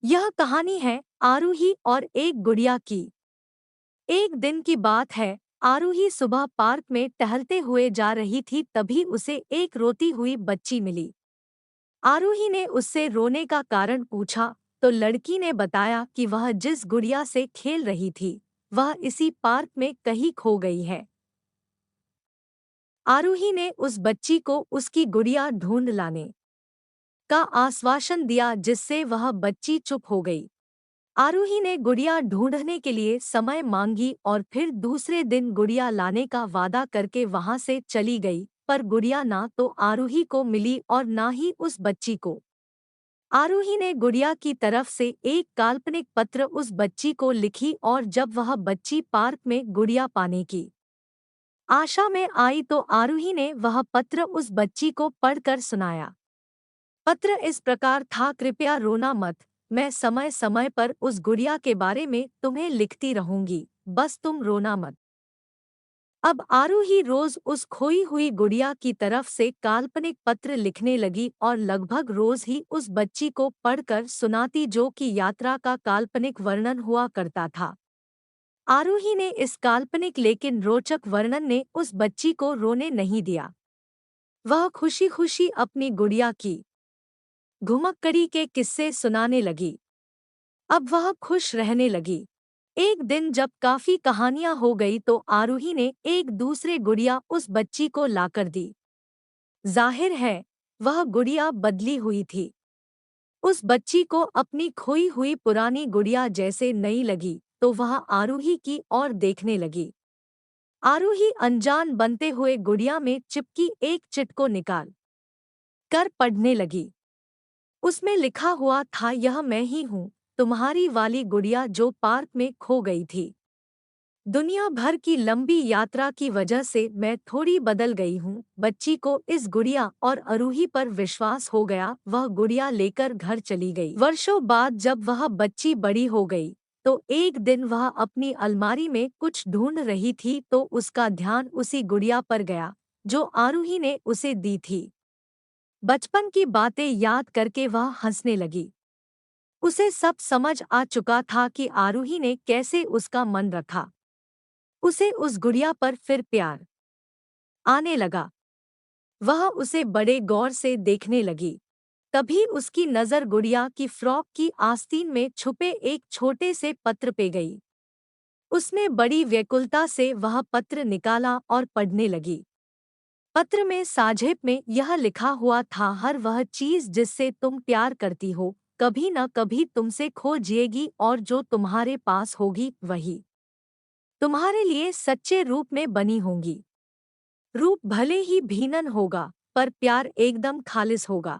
यह कहानी है आरूही और एक गुड़िया की। एक दिन की बात है। आरूही सुबह पार्क में टहलते हुए जा रही थी, तभी उसे एक रोती हुई बच्ची मिली। आरूही ने उससे रोने का कारण पूछा तो लड़की ने बताया कि वह जिस गुड़िया से खेल रही थी वह इसी पार्क में कहीं खो गई है। आरूही ने उस बच्ची को उसकी गुड़िया ढूंढ लाने का आश्वासन दिया, जिससे वह बच्ची चुप हो गई। आरूही ने गुड़िया ढूंढने के लिए समय मांगी और फिर दूसरे दिन गुड़िया लाने का वादा करके वहां से चली गई, पर गुड़िया ना तो आरूही को मिली और ना ही उस बच्ची को। आरूही ने गुड़िया की तरफ से एक काल्पनिक पत्र उस बच्ची को लिखी और जब वह बच्ची पार्क में गुड़िया पाने की आशा में आई तो आरूही ने वह पत्र उस बच्ची को पढ़कर सुनाया। पत्र इस प्रकार था, कृपया रोना मत, मैं समय समय पर उस गुड़िया के बारे में तुम्हें लिखती रहूंगी, बस तुम रोना मत। अब आरूही रोज उस खोई हुई गुड़िया की तरफ से काल्पनिक पत्र लिखने लगी और लगभग रोज ही उस बच्ची को पढ़कर सुनाती, जो कि यात्रा का काल्पनिक वर्णन हुआ करता था। आरूही ने इस काल्पनिक लेकिन रोचक वर्णन ने उस बच्ची को रोने नहीं दिया। वह खुशी खुशी अपनी गुड़िया की घुमक्कड़ी के किस्से सुनाने लगी। अब वह खुश रहने लगी। एक दिन जब काफी कहानियां हो गई तो आरूही ने एक दूसरे गुड़िया उस बच्ची को लाकर दी। जाहिर है वह गुड़िया बदली हुई थी। उस बच्ची को अपनी खोई हुई पुरानी गुड़िया जैसे नई लगी तो वह आरूही की ओर देखने लगी। आरूही अनजान बनते हुए गुड़िया में चिपकी एक चिट को निकाल कर पढ़ने लगी। उसमें लिखा हुआ था, यह मैं ही हूँ, तुम्हारी वाली गुड़िया जो पार्क में खो गई थी। दुनिया भर की लंबी यात्रा की वजह से मैं थोड़ी बदल गई हूँ। बच्ची को इस गुड़िया और आरूही पर विश्वास हो गया। वह गुड़िया लेकर घर चली गई। वर्षों बाद जब वह बच्ची बड़ी हो गई तो एक दिन वह अपनी अलमारी में कुछ ढूंढ रही थी तो उसका ध्यान उसी गुड़िया पर गया जो आरूही ने उसे दी थी। बचपन की बातें याद करके वह हंसने लगी। उसे सब समझ आ चुका था कि आरूही ने कैसे उसका मन रखा। उसे उस गुड़िया पर फिर प्यार आने लगा। वह उसे बड़े गौर से देखने लगी। तभी उसकी नज़र गुड़िया की फ्रॉक की आस्तीन में छुपे एक छोटे से पत्र पे गई। उसने बड़ी व्याकुलता से वह पत्र निकाला और पढ़ने लगी। पत्र में साझेप में यह लिखा हुआ था, हर वह चीज जिससे तुम प्यार करती हो कभी न कभी तुमसे खो जिएगी और जो तुम्हारे पास होगी वही तुम्हारे लिए सच्चे रूप में बनी होंगी। रूप भले ही भीनन होगा पर प्यार एकदम खालिस होगा।